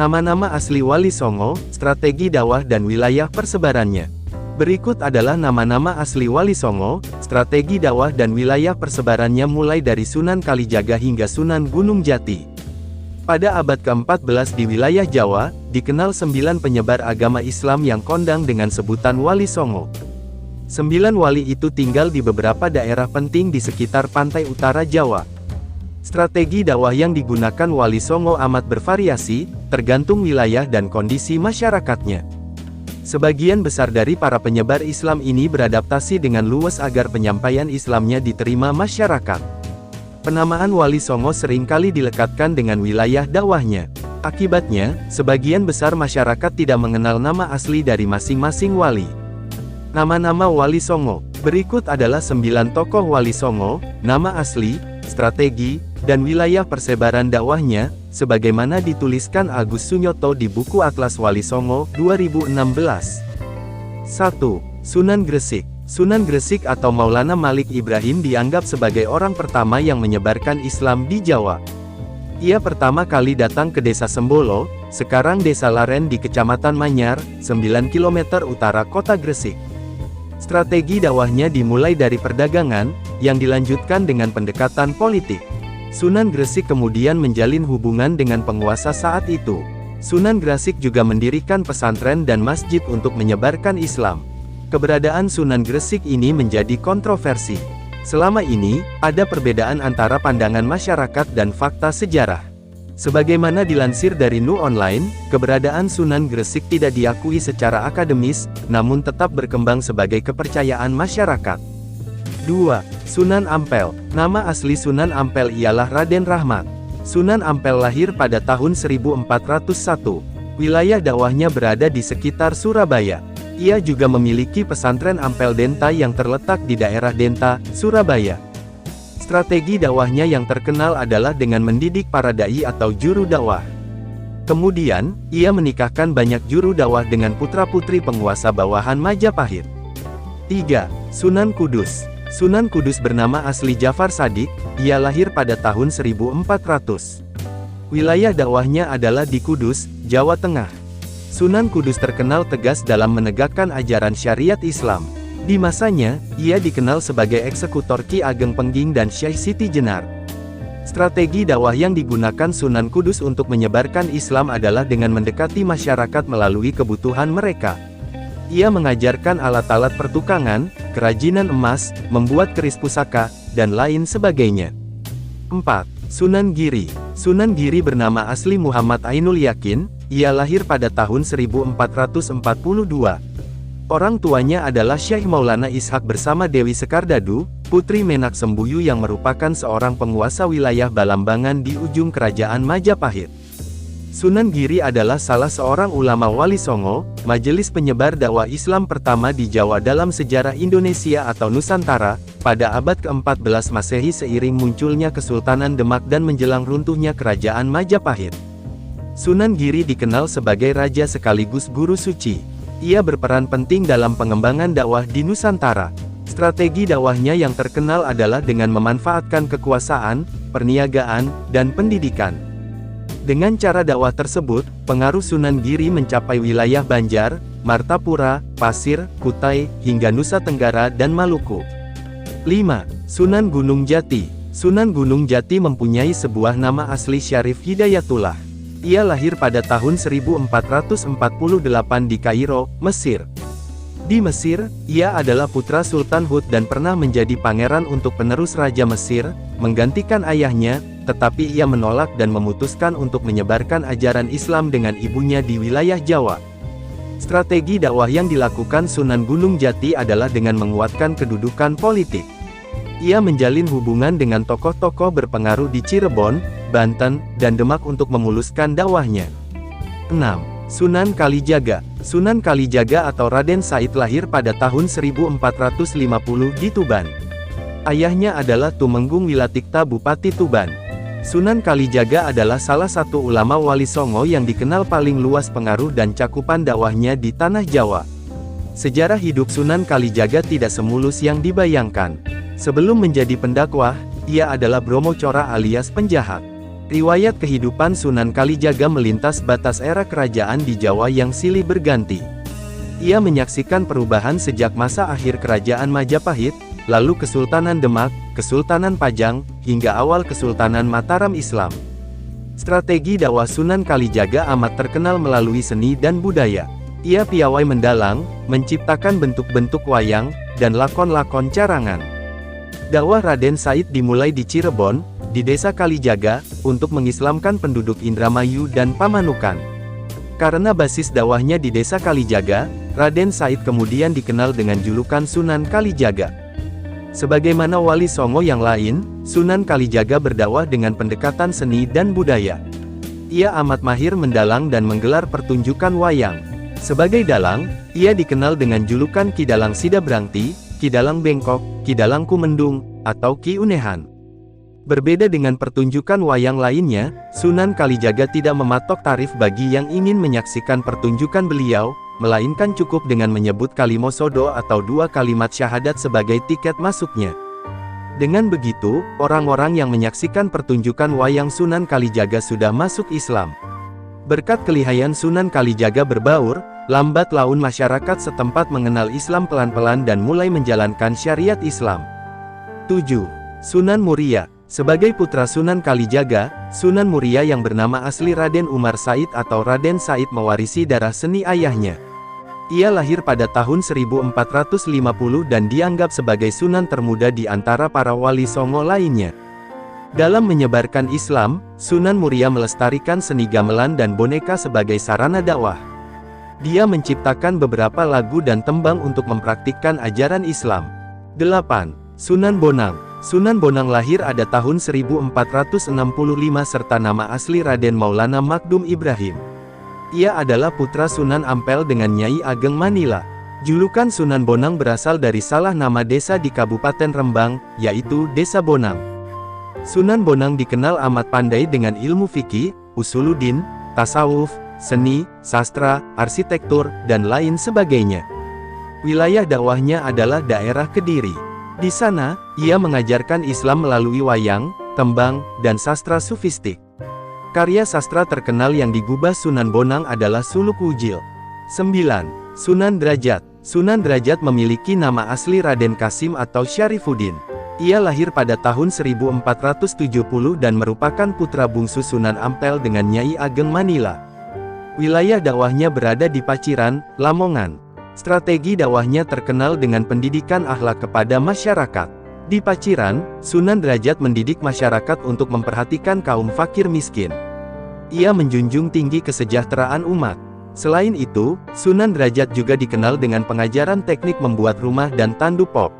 Nama-nama asli Wali Songo, strategi dakwah dan wilayah persebarannya. Berikut adalah nama-nama asli Wali Songo, strategi dakwah dan wilayah persebarannya mulai dari Sunan Kalijaga hingga Sunan Gunung Jati. Pada abad ke-14 di wilayah Jawa, dikenal 9 penyebar agama Islam yang kondang dengan sebutan Wali Songo. 9 wali itu tinggal di beberapa daerah penting di sekitar pantai utara Jawa. Strategi dakwah yang digunakan Wali Songo amat bervariasi, tergantung wilayah dan kondisi masyarakatnya. Sebagian besar dari para penyebar Islam ini beradaptasi dengan luwes agar penyampaian Islamnya diterima masyarakat. Penamaan Wali Songo seringkali dilekatkan dengan wilayah dakwahnya. Akibatnya, sebagian besar masyarakat tidak mengenal nama asli dari masing-masing wali. Nama-nama Wali Songo. Berikut adalah 9 tokoh Wali Songo, nama asli, strategi, dan wilayah persebaran dakwahnya, sebagaimana dituliskan Agus Sunyoto di buku Atlas Wali Songo, 2016. 1. Sunan Gresik. Sunan Gresik atau Maulana Malik Ibrahim dianggap sebagai orang pertama yang menyebarkan Islam di Jawa. Ia pertama kali datang ke desa Sembolo, sekarang desa Laren di Kecamatan Manyar, 9 km utara kota Gresik. Strategi dakwahnya dimulai dari perdagangan, yang dilanjutkan dengan pendekatan politik. Sunan Gresik kemudian menjalin hubungan dengan penguasa saat itu. Sunan Gresik juga mendirikan pesantren dan masjid untuk menyebarkan Islam. Keberadaan Sunan Gresik ini menjadi kontroversi. Selama ini, ada perbedaan antara pandangan masyarakat dan fakta sejarah. Sebagaimana dilansir dari Nu Online, keberadaan Sunan Gresik tidak diakui secara akademis, namun tetap berkembang sebagai kepercayaan masyarakat. 2. Sunan Ampel. Nama asli Sunan Ampel ialah Raden Rahmat. Sunan Ampel lahir pada tahun 1401. Wilayah dakwahnya berada di sekitar Surabaya. Ia juga memiliki pesantren Ampel Denta yang terletak di daerah Denta, Surabaya. Strategi dakwahnya yang terkenal adalah dengan mendidik para dai atau juru dakwah. Kemudian, ia menikahkan banyak juru dakwah dengan putra-putri penguasa bawahan Majapahit. 3. Sunan Kudus. Sunan Kudus bernama asli Jafar Shadiq, ia lahir pada tahun 1400. Wilayah dakwahnya adalah di Kudus, Jawa Tengah. Sunan Kudus terkenal tegas dalam menegakkan ajaran syariat Islam. Di masanya, ia dikenal sebagai eksekutor Ki Ageng Pengging dan Syekh Siti Jenar. Strategi dakwah yang digunakan Sunan Kudus untuk menyebarkan Islam adalah dengan mendekati masyarakat melalui kebutuhan mereka. Ia mengajarkan alat-alat pertukangan, kerajinan emas, membuat keris pusaka, dan lain sebagainya. 4. Sunan Giri. Sunan Giri bernama asli Muhammad Ainul Yakin, ia lahir pada tahun 1442. Orang tuanya adalah Syekh Maulana Ishak bersama Dewi Sekardadu, putri Menak Sembuyu yang merupakan seorang penguasa wilayah Balambangan di ujung kerajaan Majapahit. Sunan Giri adalah salah seorang ulama Wali Songo, majelis penyebar dakwah Islam pertama di Jawa dalam sejarah Indonesia atau Nusantara, pada abad ke-14 Masehi seiring munculnya Kesultanan Demak dan menjelang runtuhnya kerajaan Majapahit. Sunan Giri dikenal sebagai raja sekaligus guru suci. Ia berperan penting dalam pengembangan dakwah di Nusantara. Strategi dakwahnya yang terkenal adalah dengan memanfaatkan kekuasaan, perniagaan, dan pendidikan. Dengan cara dakwah tersebut, pengaruh Sunan Giri mencapai wilayah Banjar, Martapura, Pasir, Kutai, hingga Nusa Tenggara dan Maluku. 5. Sunan Gunung Jati. Sunan Gunung Jati mempunyai sebuah nama asli Syarif Hidayatullah. Ia lahir pada tahun 1448 di Kairo, Mesir. Di Mesir, ia adalah putra Sultan Hud dan pernah menjadi pangeran untuk penerus Raja Mesir, menggantikan ayahnya, tetapi ia menolak dan memutuskan untuk menyebarkan ajaran Islam dengan ibunya di wilayah Jawa. Strategi dakwah yang dilakukan Sunan Gunung Jati adalah dengan menguatkan kedudukan politik. Ia menjalin hubungan dengan tokoh-tokoh berpengaruh di Cirebon, Banten, dan Demak untuk memuluskan dakwahnya. 6. Sunan Kalijaga. Sunan Kalijaga atau Raden Said lahir pada tahun 1450 di Tuban. Ayahnya adalah Tumenggung Wilatikta Bupati Tuban. Sunan Kalijaga adalah salah satu ulama Wali Songo yang dikenal paling luas pengaruh dan cakupan dakwahnya di tanah Jawa. Sejarah hidup Sunan Kalijaga tidak semulus yang dibayangkan. Sebelum menjadi pendakwah, ia adalah Brahmacora alias penjahat. Riwayat kehidupan Sunan Kalijaga melintas batas era kerajaan di Jawa yang silih berganti. Ia menyaksikan perubahan sejak masa akhir kerajaan Majapahit, lalu Kesultanan Demak, Kesultanan Pajang, hingga awal Kesultanan Mataram Islam. Strategi dakwah Sunan Kalijaga amat terkenal melalui seni dan budaya. Ia piawai mendalang, menciptakan bentuk-bentuk wayang, dan lakon-lakon carangan. Dakwah Raden Said dimulai di Cirebon, di desa Kalijaga, untuk mengislamkan penduduk Indramayu dan Pamanukan. Karena basis dakwahnya di desa Kalijaga, Raden Said kemudian dikenal dengan julukan Sunan Kalijaga. Sebagaimana Wali Songo yang lain, Sunan Kalijaga berdakwah dengan pendekatan seni dan budaya. Ia amat mahir mendalang dan menggelar pertunjukan wayang. Sebagai dalang, ia dikenal dengan julukan Ki Dalang Sidabrangti, Ki Dalang Bengkok, Ki Dalang Kumendung, atau Ki Unehan. Berbeda dengan pertunjukan wayang lainnya, Sunan Kalijaga tidak mematok tarif bagi yang ingin menyaksikan pertunjukan beliau, melainkan cukup dengan menyebut kalimosodo atau 2 kalimat syahadat sebagai tiket masuknya. Dengan begitu, orang-orang yang menyaksikan pertunjukan wayang Sunan Kalijaga sudah masuk Islam. Berkat kelihayan Sunan Kalijaga berbaur, lambat laun masyarakat setempat mengenal Islam pelan-pelan dan mulai menjalankan syariat Islam. 7. Sunan Muria. Sebagai putra Sunan Kalijaga, Sunan Muria yang bernama asli Raden Umar Said atau Raden Said mewarisi darah seni ayahnya. Ia lahir pada tahun 1450 dan dianggap sebagai sunan termuda di antara para wali Songo lainnya. Dalam menyebarkan Islam, Sunan Muria melestarikan seni gamelan dan boneka sebagai sarana dakwah. Dia menciptakan beberapa lagu dan tembang untuk mempraktikkan ajaran Islam. 8. Sunan Bonang. Sunan Bonang lahir pada tahun 1465 serta nama asli Raden Maulana Makdum Ibrahim. Ia adalah putra Sunan Ampel dengan Nyai Ageng Manila. Julukan Sunan Bonang berasal dari salah nama desa di Kabupaten Rembang, yaitu Desa Bonang. Sunan Bonang dikenal amat pandai dengan ilmu fikih, usuluddin, tasawuf, seni, sastra, arsitektur, dan lain sebagainya. Wilayah dakwahnya adalah daerah Kediri. Di sana, ia mengajarkan Islam melalui wayang, tembang, dan sastra sufistik. Karya sastra terkenal yang digubah Sunan Bonang adalah Suluk Wujil. 9. Sunan Derajat. Sunan Derajat memiliki nama asli Raden Kasim atau Syarifuddin. Ia lahir pada tahun 1470 dan merupakan putra bungsu Sunan Ampel dengan Nyai Ageng Manila. Wilayah dakwahnya berada di Paciran, Lamongan. Strategi dakwahnya terkenal dengan pendidikan akhlak kepada masyarakat. Di Paciran, Sunan Derajat mendidik masyarakat untuk memperhatikan kaum fakir miskin. Ia menjunjung tinggi kesejahteraan umat. Selain itu, Sunan Derajat juga dikenal dengan pengajaran teknik membuat rumah dan tanduk pop.